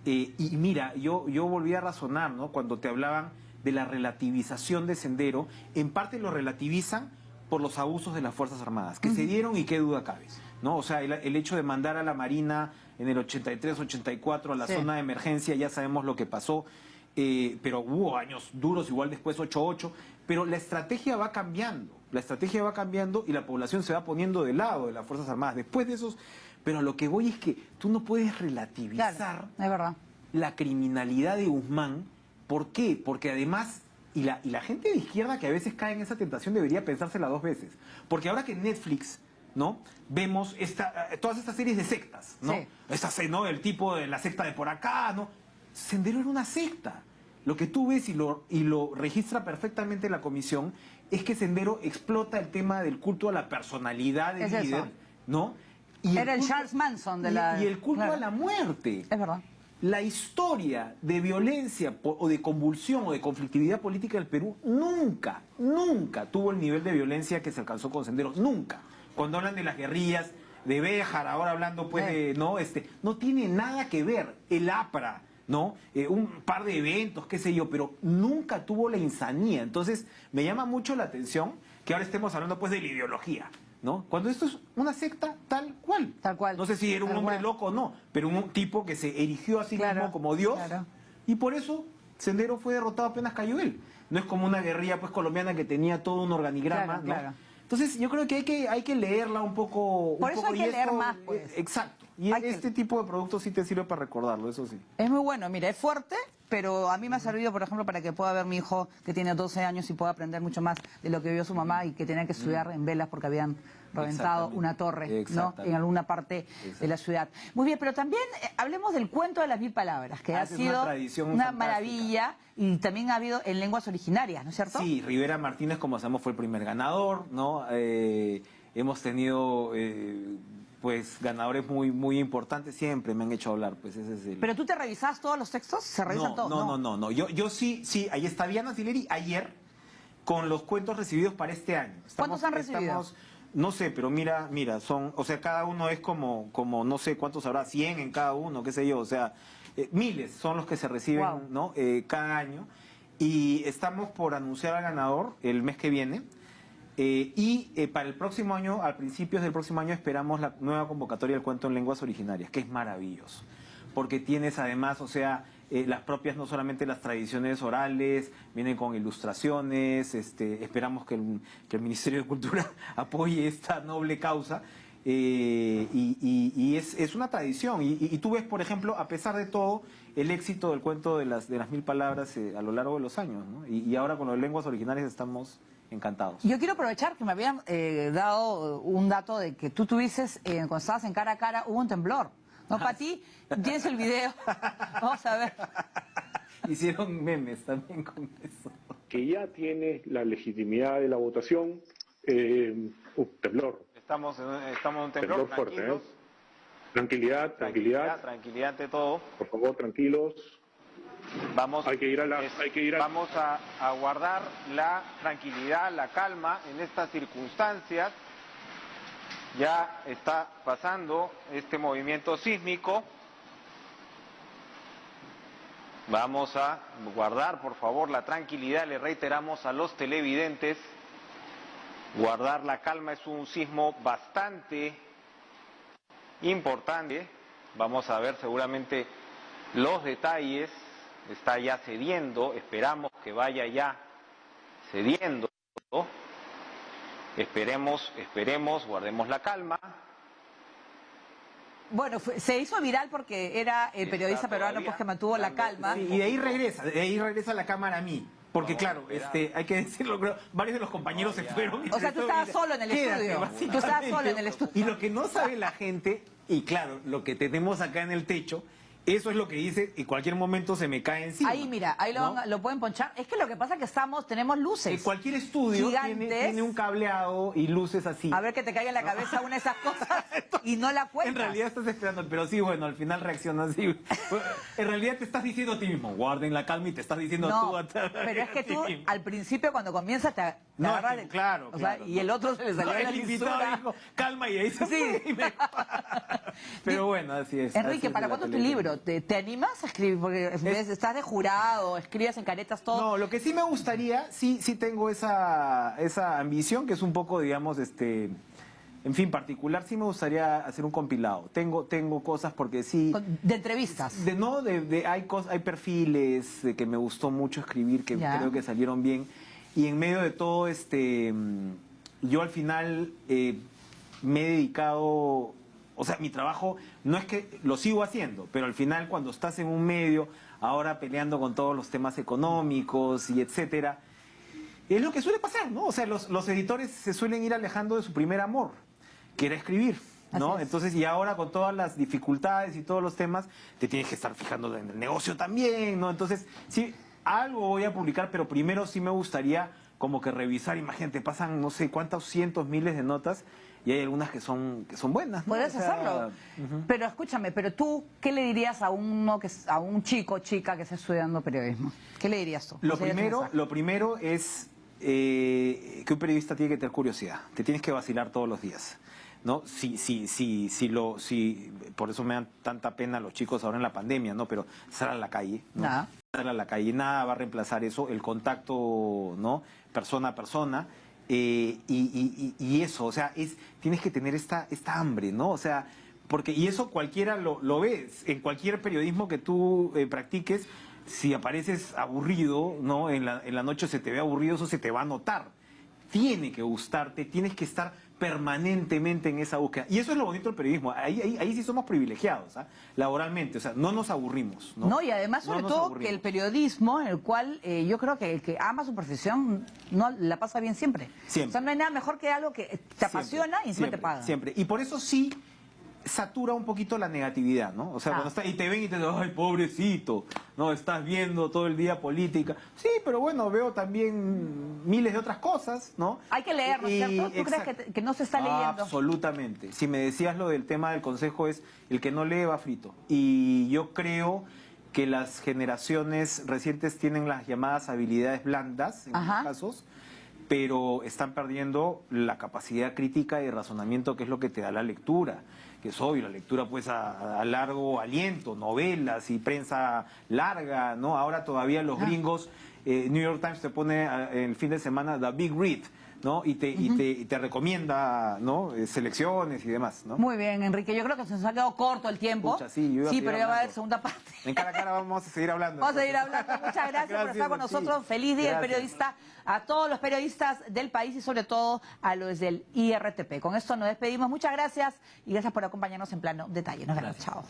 Y mira, yo volví a razonar, ¿no? Cuando te hablaban de la relativización de Sendero, en parte lo relativizan por los abusos de las Fuerzas Armadas, que se dieron y qué duda cabe, ¿no? O sea, el hecho de mandar a la Marina en el 83, 84 a la zona de emergencia, ya sabemos lo que pasó, pero hubo años duros, igual después 8-8, pero la estrategia va cambiando y la población se va poniendo del lado de las Fuerzas Armadas después de esos. Pero a lo que voy es que tú no puedes relativizar Claro, es verdad. la criminalidad de Guzmán. ¿Por qué? Porque además, y la gente de izquierda que a veces cae en esa tentación debería pensársela dos veces. Porque ahora que Netflix ¿no? Vemos todas estas series de sectas, ¿no? Sí. ¿No? El tipo de la secta de por acá, ¿no? Sendero era una secta. Lo que tú ves y lo registra perfectamente la comisión es que Sendero explota el tema del culto a la personalidad del Es líder, eso. ¿no? Era el Charles Manson de la... Y el culto claro. a la muerte. Es verdad. La historia de violencia o de convulsión o de conflictividad política del Perú nunca tuvo el nivel de violencia que se alcanzó con Sendero. Nunca. Cuando hablan de las guerrillas de Béjar, ahora hablando pues de... no tiene nada que ver. El APRA, ¿no? Un par de eventos, qué sé yo, pero nunca tuvo la insanía. Entonces, me llama mucho la atención que ahora estemos hablando pues de la ideología, ¿no? Cuando esto es una secta tal cual. Tal cual. No sé si era un Tal hombre cual. loco o no, pero un tipo que se erigió a sí Claro, mismo como Dios. claro. Y por eso Sendero fue derrotado apenas cayó él. No es como una guerrilla pues colombiana que tenía todo un organigrama, Claro, ¿no? claro. Entonces yo creo que hay que leerla un poco. Por eso hay y que leer esto, más, pues. Exacto. Y Hay que- este tipo de productos sí te sirve para recordarlo, eso sí. Es muy bueno, mira, es fuerte, pero a mí me ha servido, por ejemplo, para que pueda ver mi hijo que tiene 12 años y pueda aprender mucho más de lo que vio su mamá y que tenía que estudiar en velas porque habían reventado Exactamente. una torre, ¿no? Exactamente. En alguna parte de la ciudad. Muy bien, pero también hablemos del cuento de las 1000 palabras, que ha Esa es sido una tradición una fantástica. maravilla y también ha habido en lenguas originarias, ¿no es cierto? Sí, Rivera Martínez, como sabemos, fue el primer ganador, ¿no? Hemos tenido, pues, ganadores muy importantes, siempre me han hecho hablar, pues ese es el... Pero tú te revisas todos los textos, se revisan No, todos. no. Yo sí, ahí está Diana Sileri ayer con los cuentos recibidos para este año. ¿Cuántos han recibido? No sé, pero mira, son, o sea, cada uno es como no sé cuántos habrá, 100 en cada uno, qué sé yo, o sea, miles son los que se reciben, Wow. ¿no? Cada año. Y estamos por anunciar al ganador el mes que viene. Para el próximo año, a principios del próximo año, esperamos la nueva convocatoria del cuento en lenguas originarias, que es maravilloso. Porque tienes además, o sea, las propias, no solamente las tradiciones orales, vienen con ilustraciones, esperamos que el Ministerio de Cultura apoye esta noble causa. Y es una tradición. Y tú ves, por ejemplo, a pesar de todo, el éxito del cuento de las 1000 palabras a lo largo de los años, ¿no? Y ahora con las lenguas originarias estamos encantados. Yo quiero aprovechar que me habían dado un dato de que tú tuviste, cuando estabas en Cara a Cara, hubo un temblor. ¿No, Pati? ¿Tienes el video? Vamos a ver. Hicieron memes también con eso. Que ya tiene la legitimidad de la votación, temblor. Estamos en un Temblor fuerte, ¿eh? Tranquilidad tranquilidad ante todo. por favor, tranquilos. Vamos, Hay que ir a vamos a guardar la tranquilidad, la calma en estas circunstancias. Ya está pasando este movimiento sísmico. Vamos a guardar, por favor, la tranquilidad. Le reiteramos a los televidentes, guardar la calma. Es un sismo bastante importante. Vamos a ver seguramente los detalles. Está ya cediendo, esperamos que vaya ya cediendo. Esperemos, guardemos la calma. Bueno, se hizo viral porque era el periodista peruano pues, que mantuvo la calma. Sí, y de ahí regresa la cámara a mí. Porque claro, hay que decirlo, creo, varios de los compañeros se fueron. O sea, tú estabas solo en el estudio. Básicamente. Tú estabas solo en el estudio. Y lo que no sabe la gente, y claro, lo que tenemos acá en el techo, eso es lo que dice, en cualquier momento se me cae encima. Ahí, mira, ahí ¿no? lo pueden ponchar. Es que lo que pasa es que tenemos luces. Cualquier estudio gigantes. tiene un cableado y luces así. A ver que te caiga en la cabeza una de esas cosas y no la cuentas. En realidad estás esperando, pero sí, bueno, al final reaccionas así. En realidad te estás diciendo a ti mismo, guarden la calma y te estás diciendo No, a pero es que ti tú mismo. al principio cuando comienzas te No, agarras es que, claro, o sea, claro. y el otro se le salió No, de la el invitado lisura. dijo, calma y ahí se Sí. fue y me- Pero bueno, así es. Enrique, así es ¿para la cuándo tu televisión. libro? ¿Te animas a escribir? Porque estás de jurado, escribes en caretas todo. No, lo que sí me gustaría, sí tengo esa ambición, que es un poco, digamos, en fin, particular, sí me gustaría hacer un compilado. Tengo cosas porque sí... De entrevistas. Hay perfiles de que me gustó mucho escribir, que Ya. creo que salieron bien. Y en medio de todo, yo al final me he dedicado... O sea, mi trabajo no es que lo sigo haciendo, pero al final cuando estás en un medio, ahora peleando con todos los temas económicos y etcétera, es lo que suele pasar, ¿no? O sea, los editores se suelen ir alejando de su primer amor, que era escribir, ¿no? Así es. Entonces, y ahora con todas las dificultades y todos los temas, te tienes que estar fijando en el negocio también, ¿no? Entonces, sí, algo voy a publicar, pero primero sí me gustaría como que revisar, imagínate, pasan no sé cuántos cientos, miles de notas, y hay algunas que son buenas, ¿no? Puedes O sea, hacerlo. Pero escúchame, pero tú, ¿qué le dirías a a un chico o chica que está estudiando periodismo? ¿Qué le dirías tú? Lo ¿Cuál sería tu primero mensaje? es que un periodista tiene que tener curiosidad. Te tienes que vacilar todos los días, ¿no? Por eso me dan tanta pena los chicos ahora en la pandemia, ¿no? Pero sal a la calle, ¿no? Nada. Sal a la calle, nada va a reemplazar eso, el contacto, ¿no? Persona a persona. Y eso, o sea, tienes que tener esta hambre, ¿no? O sea, y eso cualquiera lo ve, en cualquier periodismo que tú practiques, si apareces aburrido, ¿no? En la noche se te ve aburrido, eso se te va a notar. Tiene que gustarte, tienes que estar permanentemente en esa búsqueda. Y eso es lo bonito del periodismo. Ahí sí somos privilegiados, ¿ah? Laboralmente, o sea, no nos aburrimos, ¿no? No, y además, sobre No nos todo, aburrimos. que el periodismo, en el cual yo creo que el que ama su profesión no la pasa bien siempre. Siempre. O sea, no hay nada mejor que algo que te apasiona y encima te paga. Siempre. Y por eso sí satura un poquito la negatividad, ¿no? O sea, cuando está, y te ven y te dicen, ay, pobrecito, ¿no? Estás viendo todo el día política. Sí, pero bueno, veo también miles de otras cosas, ¿no? Hay que leer, ¿no es cierto? ¿Tú exacto. crees que no se está leyendo? Absolutamente. Si me decías lo del tema del consejo, es el que no lee va frito. Y yo creo que las generaciones recientes tienen las llamadas habilidades blandas, en Ajá. muchos casos, pero están perdiendo la capacidad crítica y razonamiento, que es lo que te da la lectura, que es obvio, la lectura pues a largo aliento, novelas y prensa larga, ¿no? Ahora todavía los gringos, New York Times te pone el fin de semana The Big Read, ¿no? Y te recomienda, ¿no? Selecciones y demás, ¿no? Muy bien, Enrique. Yo creo que se nos ha quedado corto el tiempo. Pucha, sí, yo iba a seguir pero ya va a haber hablando. segunda parte. En cara a cara vamos a seguir hablando. Vamos a seguir hablando. Muchas gracias por estar con sí. nosotros. Feliz Día del Gracias. Periodista a todos los periodistas del país y sobre todo a los del IRTP. Con esto nos despedimos. Muchas gracias y gracias por acompañarnos en Plano Detalle. Nos vemos. Chao.